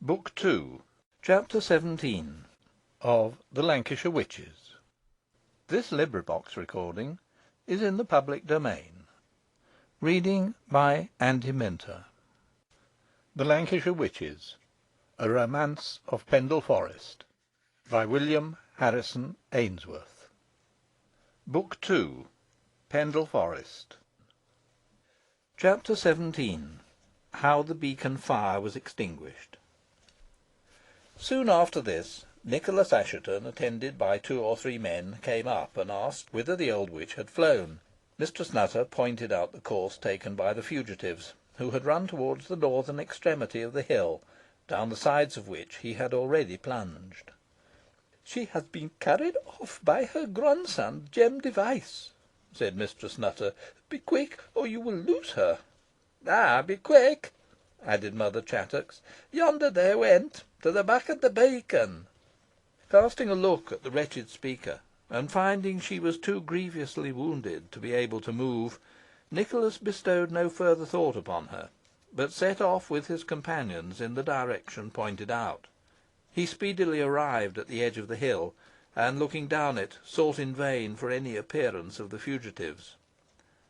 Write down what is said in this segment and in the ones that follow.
Book 2, Chapter 17 of the Lancashire Witches. This recording is in the public domain. Reading by Andy Minter. The Lancashire Witches, a Romance of Pendle Forest, by William Harrison Ainsworth. Book 2, Pendle Forest. Chapter 17. How the beacon fire was extinguished. Soon after this, Nicholas Assheton, attended by 2 or 3 men, came up and asked whither the old witch had flown. Mistress Nutter pointed out the course taken by the fugitives, who had run towards the northern extremity of the hill, down the sides of which he had already plunged. "She has been carried off by her grandson, Jem Device," said Mistress Nutter. "Be quick, or you will lose her." "Ay, be quick," added Mother Chattox. "Yonder they went, to the back of the beacon." Casting a look at the wretched speaker, and finding she was too grievously wounded to be able to move, Nicholas bestowed no further thought upon her, but set off with his companions in the direction pointed out. He speedily arrived at the edge of the hill, and, looking down it, sought in vain for any appearance of the fugitives.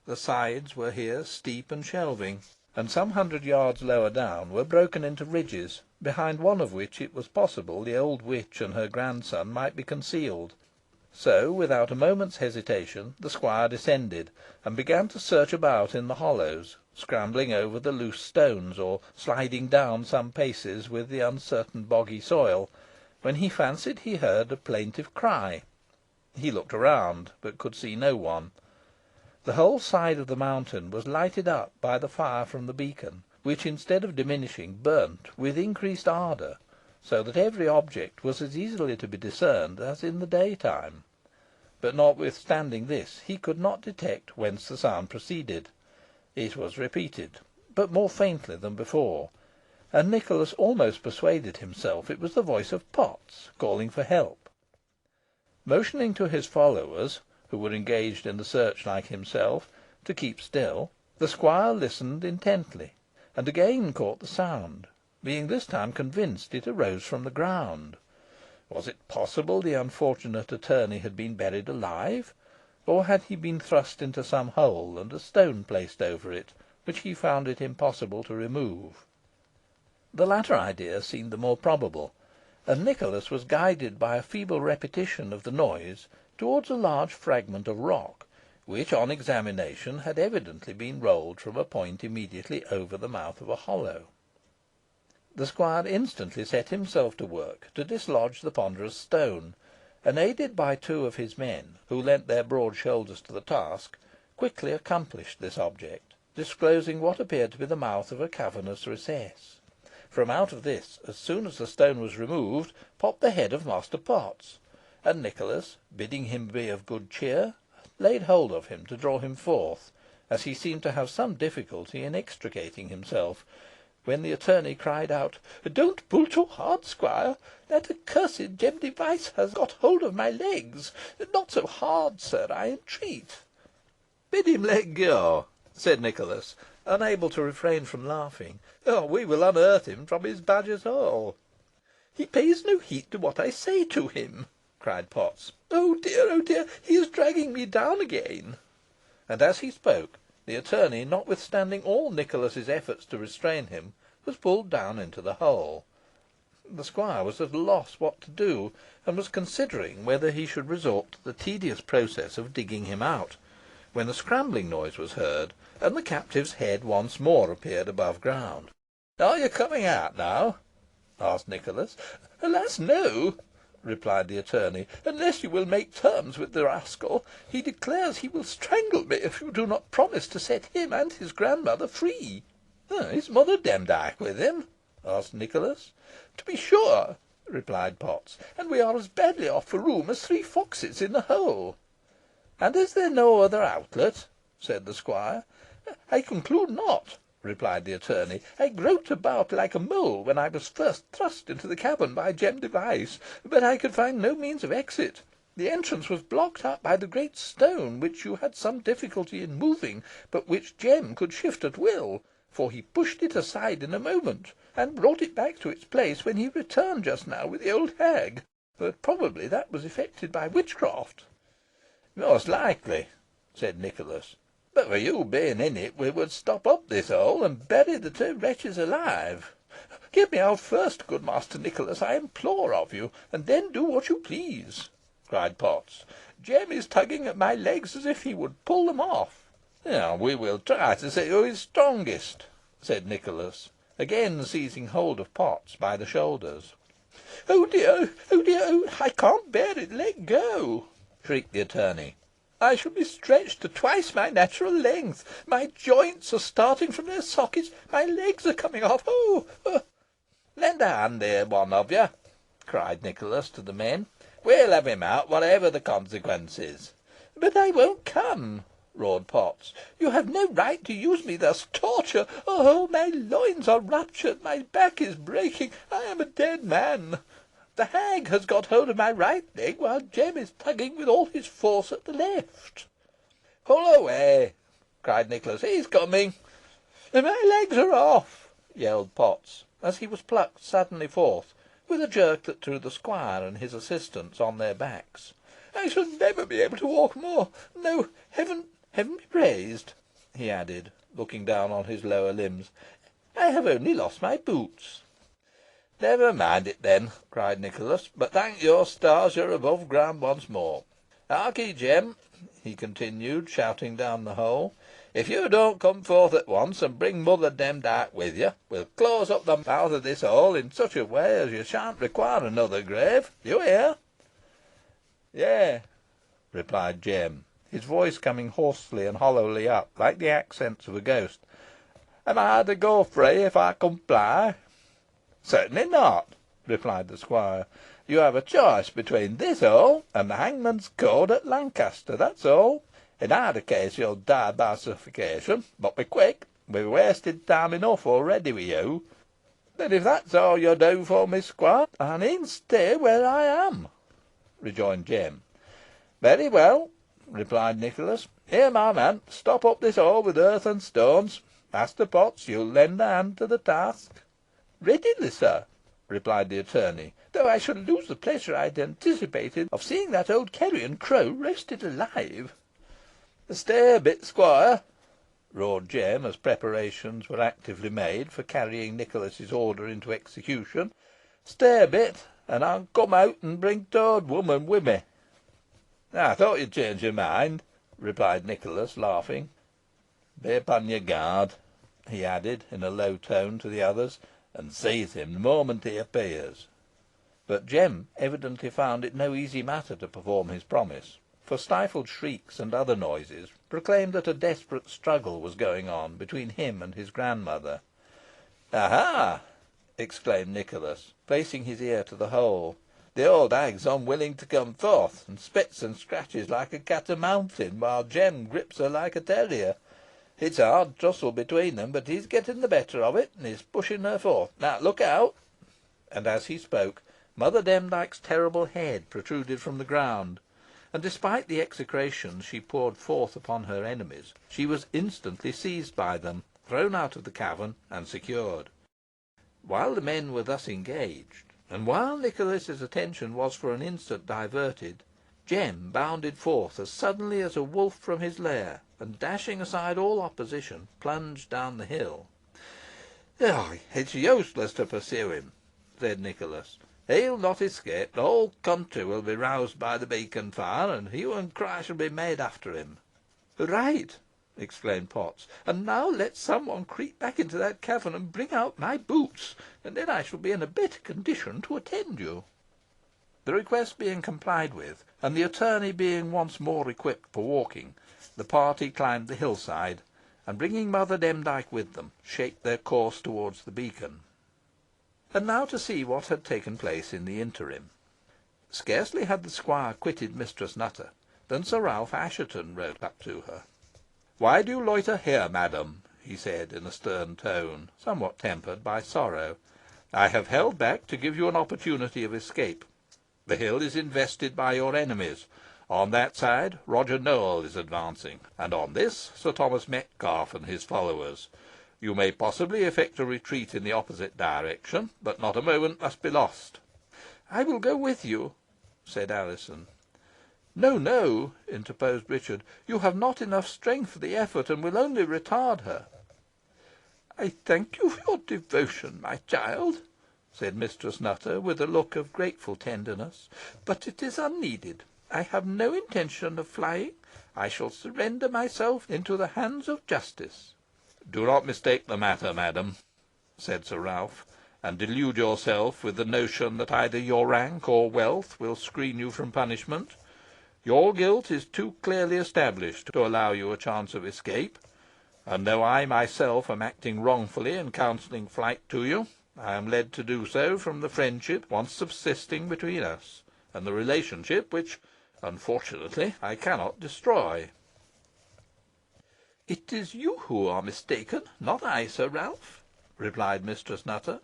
The sides were here steep and shelving, and some 100 yards lower down were broken into ridges, behind one of which it was possible the old witch and her grandson might be concealed. So, without a moment's hesitation, the squire descended, and began to search about in the hollows, scrambling over the loose stones, or sliding down some paces with the uncertain boggy soil, when he fancied he heard a plaintive cry. He looked around, but could see no one. The whole side of the mountain was lighted up by the fire from the beacon, which, instead of diminishing, burnt with increased ardour, so that every object was as easily to be discerned as in the daytime. But, notwithstanding this, he could not detect whence the sound proceeded. It was repeated, but more faintly than before, and Nicholas almost persuaded himself it was the voice of Potts calling for help. Motioning to his followers, who were engaged in the search like himself, to keep still, the squire listened intently, and again caught the sound, being this time convinced it arose from the ground. Was it possible the unfortunate attorney had been buried alive, or had he been thrust into some hole, and a stone placed over it, which he found it impossible to remove? The latter idea seemed the more probable, and Nicholas was guided by a feeble repetition of the noise towards a large fragment of rock, which, on examination, had evidently been rolled from a point immediately over the mouth of a hollow. The squire instantly set himself to work to dislodge the ponderous stone, and, aided by 2 of his men, who lent their broad shoulders to the task, quickly accomplished this object, disclosing what appeared to be the mouth of a cavernous recess. From out of this, as soon as the stone was removed, popped the head of Master Potts, and Nicholas, bidding him be of good cheer, laid hold of him to draw him forth, as he seemed to have some difficulty in extricating himself, when the attorney cried out, "Don't pull too hard, squire. That accursed Jem Device has got hold of my legs. Not so hard, sir, I entreat." "Bid him let go," said Nicholas, unable to refrain from laughing, "or we will unearth him from his badger's hole." "He pays no heed to what I say to him," cried Potts. Oh dear, he is dragging me down again." And as he spoke, the attorney, notwithstanding all Nicholas's efforts to restrain him, was pulled down into the hole. The squire was at a loss what to do, and was considering whether he should resort to the tedious process of digging him out, when a scrambling noise was heard, and the captive's head once more appeared above ground. "Are you coming out now?" asked Nicholas. "Alas, no," replied the attorney, "unless you will make terms with the rascal. He declares he will strangle me if you do not promise to set him and his grandmother free." "Is Mother Demdike with him?" asked Nicholas. "To be sure," replied Potts, "and we are as badly off for room as 3 foxes in a hole." "And is there no other outlet?" said the squire. "I conclude not," replied the attorney. "I groped about like a mole when I was first thrust into the cavern by Jem Device, but I could find no means of exit. The entrance was blocked up by the great stone, which you had some difficulty in moving, but which Jem could shift at will, for he pushed it aside in a moment. and brought it back to its place when he returned just now with the old hag. But probably that was effected by witchcraft." "Most likely," said Nicholas. "But for you being in it, we would stop up this hole, and bury the two wretches alive." "Get me out first, good Master Nicholas, I implore of you, and then do what you please," cried Potts. "Jem is tugging at my legs as if he would pull them off." "We will try to see who is strongest," said Nicholas, again seizing hold of Potts by the shoulders. "Oh dear, oh dear, oh, I can't bear it, let go," shrieked the attorney. "I shall be stretched to twice my natural length. My joints are starting from their sockets. My legs are coming off. Oh, oh!" "Lend a hand here, one of you," cried Nicholas to the men. "We'll have him out, whatever the consequences." "But I won't come," roared Potts. "You have no right to use me thus. Torture! Oh, my loins are ruptured. My back is breaking. I am a dead man. The hag has got hold of my right leg, while Jem is tugging with all his force at the left." "Pull away," cried Nicholas. "He's coming." "My legs are off," yelled Potts, as he was plucked suddenly forth, with a jerk that threw the squire and his assistants on their backs. "I shall never be able to walk more. No, Heaven be praised," he added, looking down on his lower limbs. "I have only lost my boots." "Never mind it, then," cried Nicholas; "but thank your stars you are above ground once more. Harkee, Jem," he continued, shouting down the hole, "if you don't come forth at once, and bring Mother Demdike with you, we'll close up the mouth of this hole in such a way as you shan't require another grave. Do you hear?" "Yeigh," replied Jem, his voice coming hoarsely and hollowly up, like the accents of a ghost. "Am I to go free if I comply?" "Certainly not," replied the squire. "You have a choice between this hole and the hangman's cord at Lancaster, that's all. In either case you'll die by suffocation. But be quick. We've wasted time enough already with you." "Then, if that's all you do for me, squire, I needn't stay where I am," rejoined Jem. "Very well," replied Nicholas. "Here, my man, stop up this hole with earth and stones. Master Potts, you'll lend a hand to the task." "Readily, sir," replied the attorney, "though I shall lose the pleasure I had anticipated of seeing that old carrion crow roasted alive." "Stay a bit, squire," roared Jem, as preparations were actively made for carrying Nicholas's order into execution. "Stay a bit, and I'll come out and bring t' owd woman wi' me." "I thought you'd change your mind," replied Nicholas, laughing. "Be upon your guard," he added, in a low tone to the others, "and seize him the moment he appears." But Jem evidently found it no easy matter to perform his promise, for stifled shrieks and other noises proclaimed that a desperate struggle was going on between him and his grandmother. "Aha!" exclaimed Nicholas, placing his ear to the hole. "The old hag's unwilling to come forth, and spits and scratches like a cat a mountain, while Jem grips her like a terrier. It's a hard tussle between them, but he's getting the better of it, and is pushing her forth. Now, look out!" And as he spoke, Mother Demdike's terrible head protruded from the ground, and, despite the execrations she poured forth upon her enemies, she was instantly seized by them, thrown out of the cavern, and secured. While the men were thus engaged, and while Nicholas's attention was for an instant diverted, Jem bounded forth as suddenly as a wolf from his lair, and, dashing aside all opposition, plunged down the hill. "It's useless to pursue him," said Nicholas. "He'll not escape. The whole country will be roused by the beacon fire, and hue and cry shall be made after him." "Right!" exclaimed Potts. "And now let some one creep back into that cavern and bring out my boots, and then I shall be in a better condition to attend you." The request being complied with, and the attorney being once more equipped for walking, the party climbed the hill side, and, bringing Mother Demdike with them, shaped their course towards the beacon. And now to see what had taken place in the interim. Scarcely had the squire quitted Mistress Nutter than Sir Ralph Assheton rode up to her. "Why do you loiter here, madam?" he said, in a stern tone, somewhat tempered by sorrow. "I have held back to give you an opportunity of escape. The hill is invested by your enemies. On that side Roger Nowell is advancing, and on this Sir Thomas Metcalfe and his followers. You may possibly effect a retreat in the opposite direction, but not a moment must be lost." "I will go with you," said Alizon. "No, no," interposed Richard. "You have not enough strength for the effort, and will only retard her." "I thank you for your devotion, my child," said Mistress Nutter, with a look of grateful tenderness, "but it is unneeded. I have no intention of flying. I shall surrender myself into the hands of justice." "Do not mistake the matter, madam," said Sir Ralph, "and delude yourself with the notion that either your rank or wealth will screen you from punishment. Your guilt is too clearly established to allow you a chance of escape, and though I myself am acting wrongfully in counselling flight to you, I am led to do so from the friendship once subsisting between us, and the relationship which, unfortunately, I cannot destroy." "It is you who are mistaken, not I, Sir Ralph," replied Mistress Nutter.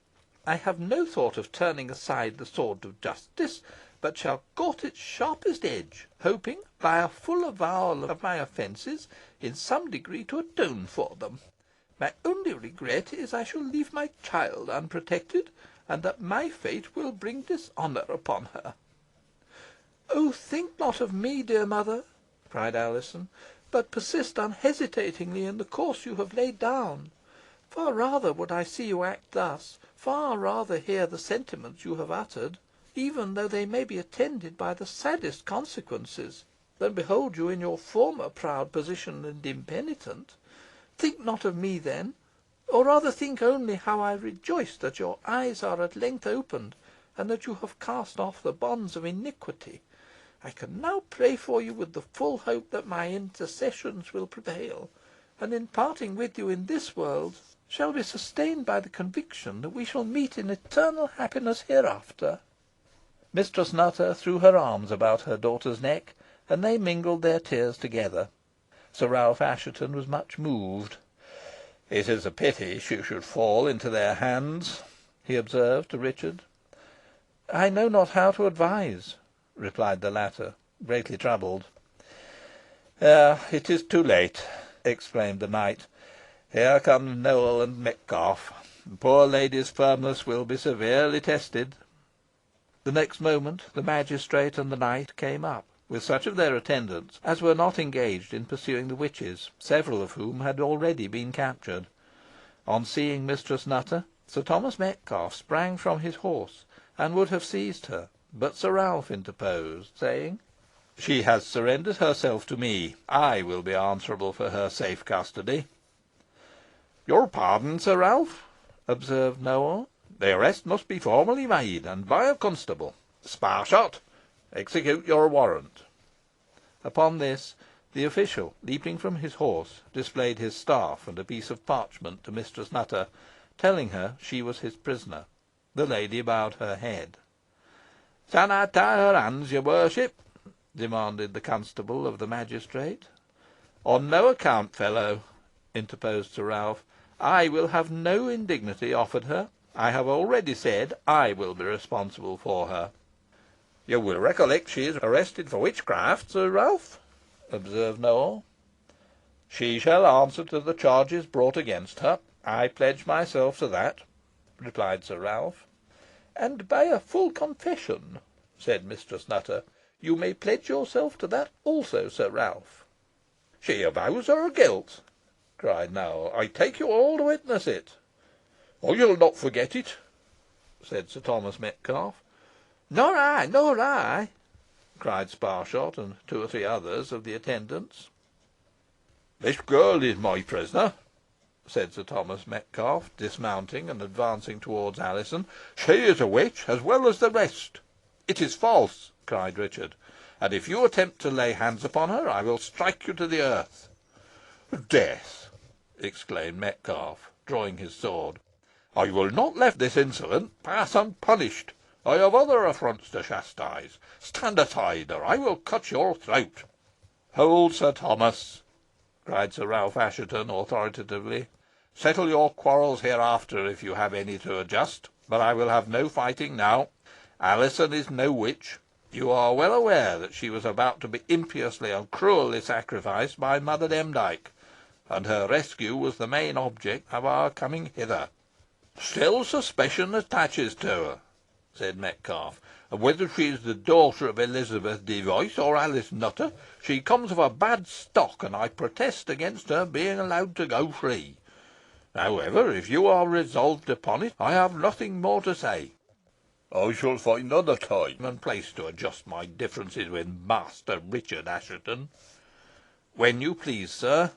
"I have no thought of turning aside the sword of justice, but shall court its sharpest edge, hoping, by a full avowal of my offences, in some degree to atone for them. My only regret is I shall leave my child unprotected, and that my fate will bring dishonour upon her." "Oh, think not of me, dear mother," cried Alizon, "but persist unhesitatingly in the course you have laid down. Far rather would I see you act thus, far rather hear the sentiments you have uttered, even though they may be attended by the saddest consequences, than behold you in your former proud position and impenitent. Think not of me, then, or rather think only how I rejoice that your eyes are at length opened, and that you have cast off the bonds of iniquity. I can now pray for you with the full hope that my intercessions will prevail, and in parting with you in this world, shall be sustained by the conviction that we shall meet in eternal happiness hereafter." Mistress Nutter threw her arms about her daughter's neck, and they mingled their tears together. Sir Ralph Assheton was much moved. "It is a pity she should fall into their hands," he observed to Richard. "I know not how to advise," replied the latter, greatly troubled. "It is too late," exclaimed the knight. "Here come Nowell and Metcalfe. The poor lady's firmness will be severely tested." The next moment the magistrate and the knight came up, with such of their attendants as were not engaged in pursuing the witches, several of whom had already been captured. On seeing Mistress Nutter, Sir Thomas Metcalfe sprang from his horse, and would have seized her, but Sir Ralph interposed, saying "She has surrendered herself to me. I will be answerable for her safe custody." "Your pardon, Sir Ralph," observed Nowell. "The arrest must be formally made, and by a constable. Sparshot, execute your warrant." Upon this, the official, leaping from his horse, displayed his staff and a piece of parchment to Mistress Nutter, telling her she was his prisoner. The lady bowed her head. "Can I tie her hands, your worship?" demanded the constable of the magistrate. "On no account, fellow," interposed Sir Ralph. "I will have no indignity offered her. I have already said I will be responsible for her." "You will recollect she is arrested for witchcraft, Sir Ralph," observed Nowell. "She shall answer to the charges brought against her. I pledge myself to that," replied Sir Ralph. "And by a full confession," said Mistress Nutter. "You may pledge yourself to that also, Sir Ralph." "She avows her guilt," cried Nowell. "I take you all to witness it." "You'll not forget it," said Sir Thomas Metcalfe. "Nor I, nor I," cried Sparshot and two or three others of the attendants. "This girl is my prisoner," said Sir Thomas Metcalfe, dismounting and advancing towards Alizon. "She is a witch as well as the rest." "It is false," cried Richard, "and if you attempt to lay hands upon her, I will strike you to the earth." "Death!" exclaimed Metcalfe, drawing his sword. "I will not let this insolent pass unpunished. I have other affronts to chastise. Stand aside, or I will cut your throat." "Hold, Sir Thomas," cried Sir Ralph Assheton, authoritatively. "Settle your quarrels hereafter, if you have any to adjust, but I will have no fighting now. Alizon is no witch. You are well aware that she was about to be impiously and cruelly sacrificed by Mother Demdike, and her rescue was the main object of our coming hither. Still suspicion attaches to her," said Metcalfe, "and whether she is the daughter of Elizabeth Device or Alice Nutter, she comes of a bad stock, and I protest against her being allowed to go free. However, if you are resolved upon it, I have nothing more to say. I shall find other time and place to adjust my differences with Master Richard Assheton." "When you please, sir,"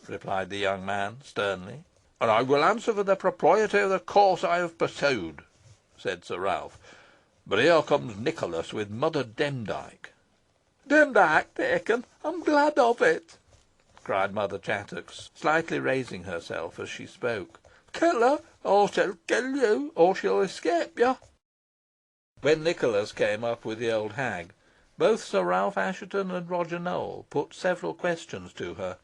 replied the young man, sternly. "And I will answer for the propriety of the course I have pursued," said Sir Ralph. "But here comes Nicholas with Mother Demdike." "Demdike taken! I'm glad of it," cried Mother Chattox, slightly raising herself as she spoke. "Kill her, or she'll kill you, or she'll escape you." When Nicholas came up with the old hag, both Sir Ralph Assheton and Roger Nowell put several questions to her,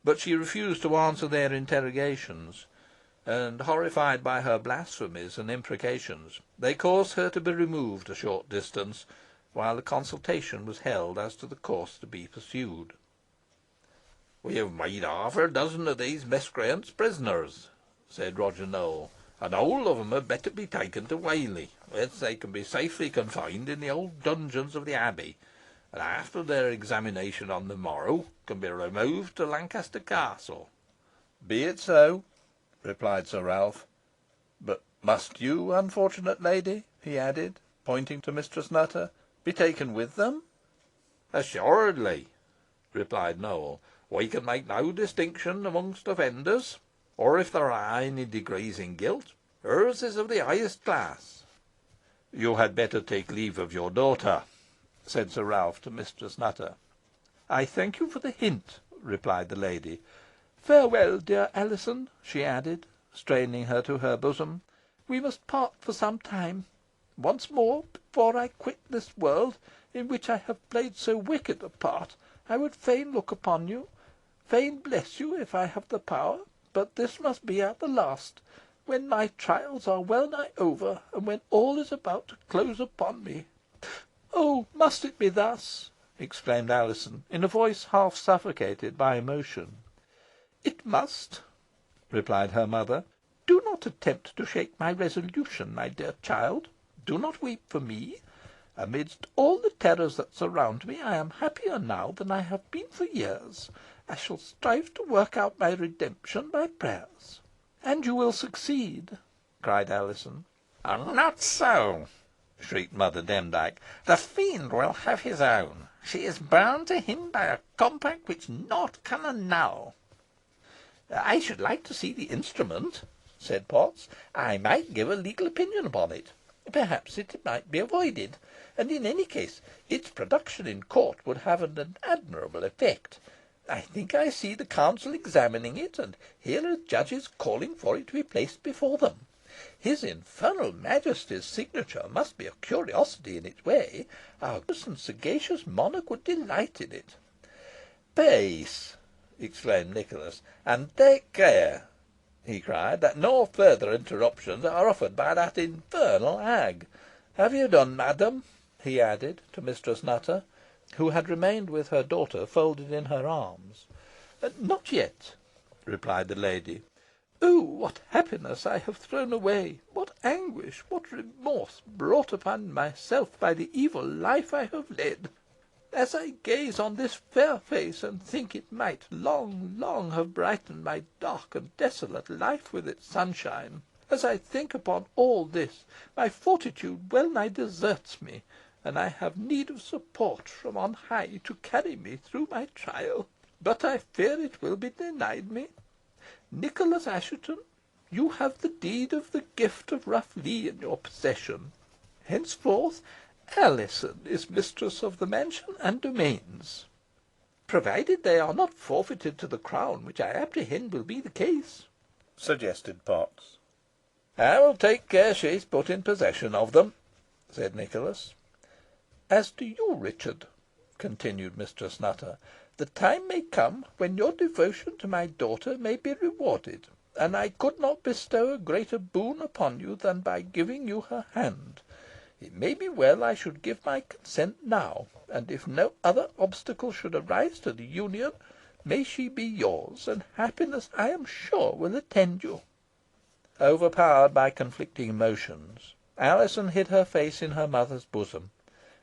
but she refused to answer their interrogations, and, horrified by her blasphemies and imprecations, they caused her to be removed a short distance, while a consultation was held as to the course to be pursued. "We have made half a dozen of these miscreants prisoners," said Roger Nowell, "and all of them had better be taken to Whalley, whence they can be safely confined in the old dungeons of the Abbey, and after their examination on the morrow can be removed to Lancaster Castle." "Be it so," replied Sir Ralph. "But must you, unfortunate lady," he added, pointing to Mistress Nutter, "be taken with them?" "Assuredly," replied Nowell. "We can make no distinction amongst offenders, or if there are any degrees in guilt, hers is of the highest class." "You had better take leave of your daughter," said Sir Ralph to Mistress Nutter. "I thank you for the hint," replied the lady. "Farewell, dear Alizon," she added, straining her to her bosom. "We must part for some time. Once more, before I quit this world, in which I have played so wicked a part, I would fain look upon you, fain bless you, if I have the power. But this must be at the last, when my trials are well nigh over, and when all is about to close upon me. Oh, must it be thus?" exclaimed Alizon, in a voice half suffocated by emotion. "It must," replied her mother. "Do not attempt to shake my resolution, my dear child. Do not weep for me. Amidst all the terrors that surround me, I am happier now than I have been for years. I shall strive to work out my redemption by prayers." "And you will succeed," cried Alizon. "Not so," shrieked Mother Demdike. "The fiend will have his own. She is bound to him by a compact which naught can annul." "I should like to see the instrument," said Potts. "I might give a legal opinion upon it. Perhaps it might be avoided, and in any case its production in court would have an admirable effect. I think I see the council examining it, and hear the judges calling for it to be placed before them. His infernal Majesty's signature must be a curiosity in its way. Our gracious and sagacious monarch would delight in it." "Peace!" exclaimed Nicholas, "and take care," he cried, "that no further interruptions are offered by that infernal hag. Have you done, madam?" he added to Mistress Nutter, who had remained with her daughter folded in her arms. "Not yet," replied the lady. "Oh, what happiness I have thrown away! What anguish, what remorse brought upon myself by the evil life I have led! As I gaze on this fair face, and think it might long, long have brightened my dark and desolate life with its sunshine as I think upon all this, my fortitude well nigh deserts me, and I have need of support from on high to carry me through my trial. But I fear it will be denied me. Nicholas Assheton, you have the deed of the gift of Rough Lee in your possession. Henceforth Alizon is mistress of the mansion and domains, provided they are not forfeited to the crown, which I apprehend will be the case," suggested Potts. "I will take care she is put in possession of them," said Nicholas. "As to you, Richard," continued Mistress Nutter, "the time may come when your devotion to my daughter may be rewarded, and I could not bestow a greater boon upon you than by giving you her hand. It may be well I should give my consent now, and if no other obstacle should arise to the union, may she be yours, and happiness, I am sure, will attend you." Overpowered by conflicting emotions, Alizon hid her face in her mother's bosom,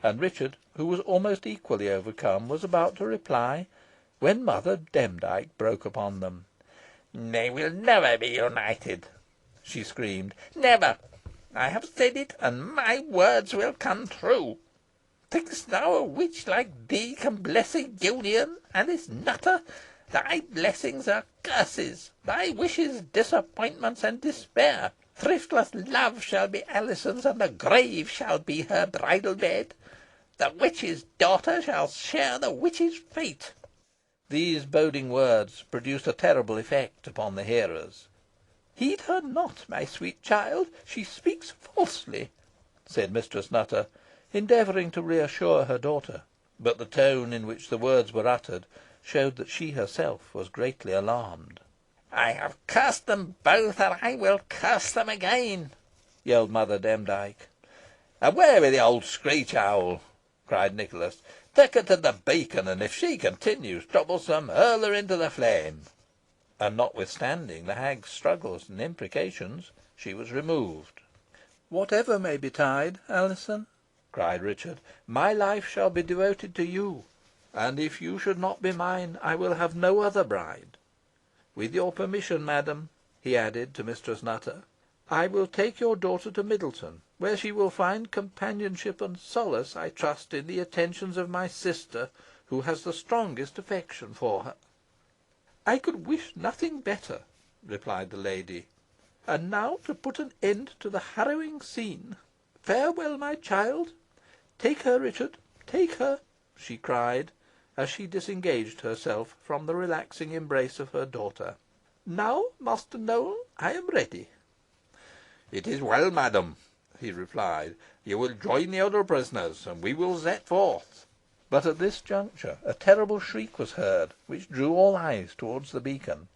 and Richard, who was almost equally overcome, was about to reply, when Mother Demdike broke upon them. "They will never be united," she screamed. "Never! I have said it, and my words will come true. Think'st thou a witch like thee can bless a union, Alice Nutter? Thy blessings are curses, thy wishes disappointments and despair. Thriftless love shall be Alizon's, and the grave shall be her bridal bed. The witch's daughter shall share the witch's fate." These boding words produced a terrible effect upon the hearers. "Heed her not, my sweet child. She speaks falsely," said Mistress Nutter, endeavouring to reassure her daughter; but the tone in which the words were uttered showed that she herself was greatly alarmed. "I have cursed them both, and I will curse them again," yelled Mother Demdike. "Away with the old screech owl!" cried Nicholas. "Take her to the beacon, and if she continues troublesome, hurl her into the flame." And notwithstanding the hag's struggles and imprecations, she was removed. "Whatever may betide, Alizon," cried Richard, "my life shall be devoted to you, and if you should not be mine, I will have no other bride. With your permission, madam," he added to Mistress Nutter, "I will take your daughter to Middleton, where she will find companionship and solace, I trust, in the attentions of my sister, who has the strongest affection for her." "I could wish nothing better," replied the lady. "And now, to put an end to the harrowing scene. Farewell, my child. Take her, Richard, take her," she cried, as she disengaged herself from the relaxing embrace of her daughter. "Now, Master Nowell, I am ready." "It is well, madam," he replied. "You will join the other prisoners, and we will set forth." But at this juncture a terrible shriek was heard, which drew all eyes towards the beacon.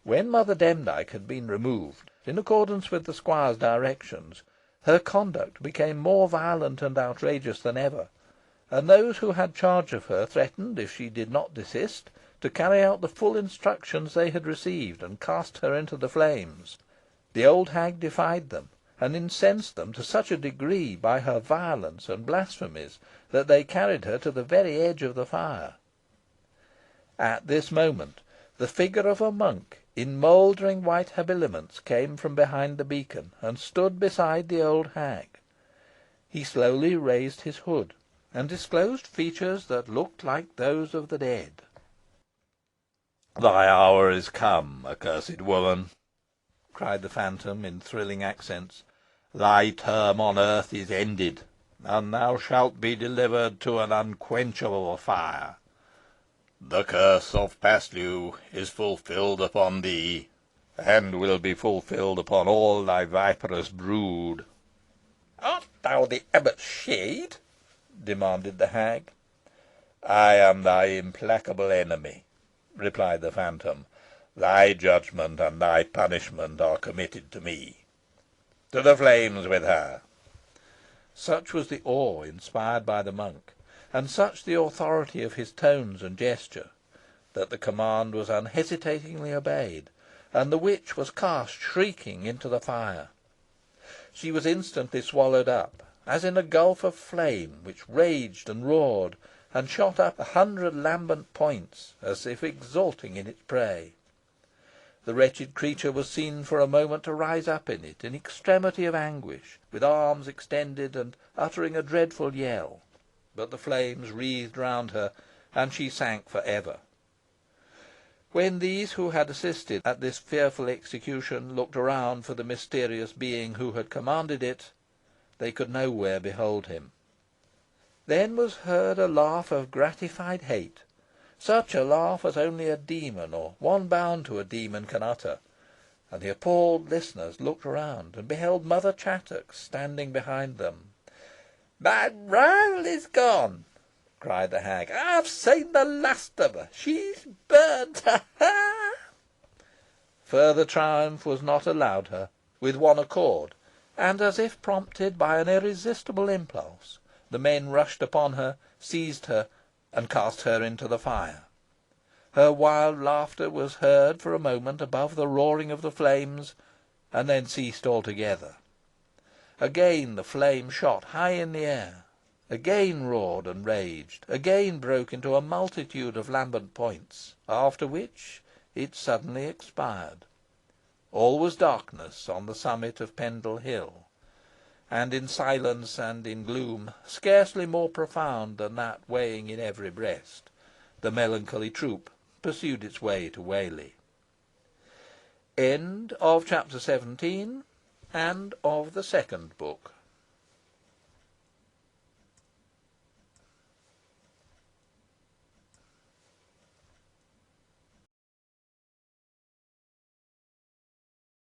When Mother Demdike had been removed, in accordance with the squire's directions, her conduct became more violent and outrageous than ever, and those who had charge of her threatened, if she did not desist, to carry out the full instructions they had received, and cast her into the flames. The old hag defied them, and incensed them to such a degree by her violence and blasphemies, that they carried her to the very edge of the fire. At this moment the figure of a monk, in mouldering white habiliments, came from behind the beacon, and stood beside the old hag. He slowly raised his hood, and disclosed features that looked like those of the dead. "Thy hour is come, accursed woman," cried the phantom, in thrilling accents. "Thy term on earth is ended, and thou shalt be delivered to an unquenchable fire. The curse of Paslew is fulfilled upon thee, and will be fulfilled upon all thy viperous brood." "Art thou the abbot's shade?" demanded the hag. "I am thy implacable enemy," replied the phantom. "Thy judgment and thy punishment are committed to me. To the flames with her!" Such was the awe inspired by the monk, and such the authority of his tones and gesture, that the command was unhesitatingly obeyed, and the witch was cast shrieking into the fire. She was instantly swallowed up, as in a gulf of flame, which raged and roared, and shot up 100 lambent points, as if exulting in its prey. The wretched creature was seen for a moment to rise up in it, in extremity of anguish, with arms extended, and uttering a dreadful yell, but the flames wreathed round her, and she sank for ever. When these who had assisted at this fearful execution looked around for the mysterious being who had commanded it, they could nowhere behold him. Then was heard a laugh of gratified hate, such a laugh as only a demon, or one bound to a demon, can utter, and the appalled listeners looked around, and beheld Mother Chattox standing behind them. "My rival is gone," cried the hag. "I have seen the last of her. She is burnt. Ha! ha!" Further triumph was not allowed her. With one accord, and as if prompted by an irresistible impulse, the men rushed upon her, seized her, and cast her into the fire. Her wild laughter was heard for a moment above the roaring of the flames, and then ceased altogether. Again the flame shot high in the air, again roared and raged, again broke into a multitude of lambent points, after which it suddenly expired. All was darkness on the summit of Pendle Hill, and in silence and in gloom, scarcely more profound than that weighing in every breast, the melancholy troop pursued its way to Whalley. End of Chapter 17 and of the second book.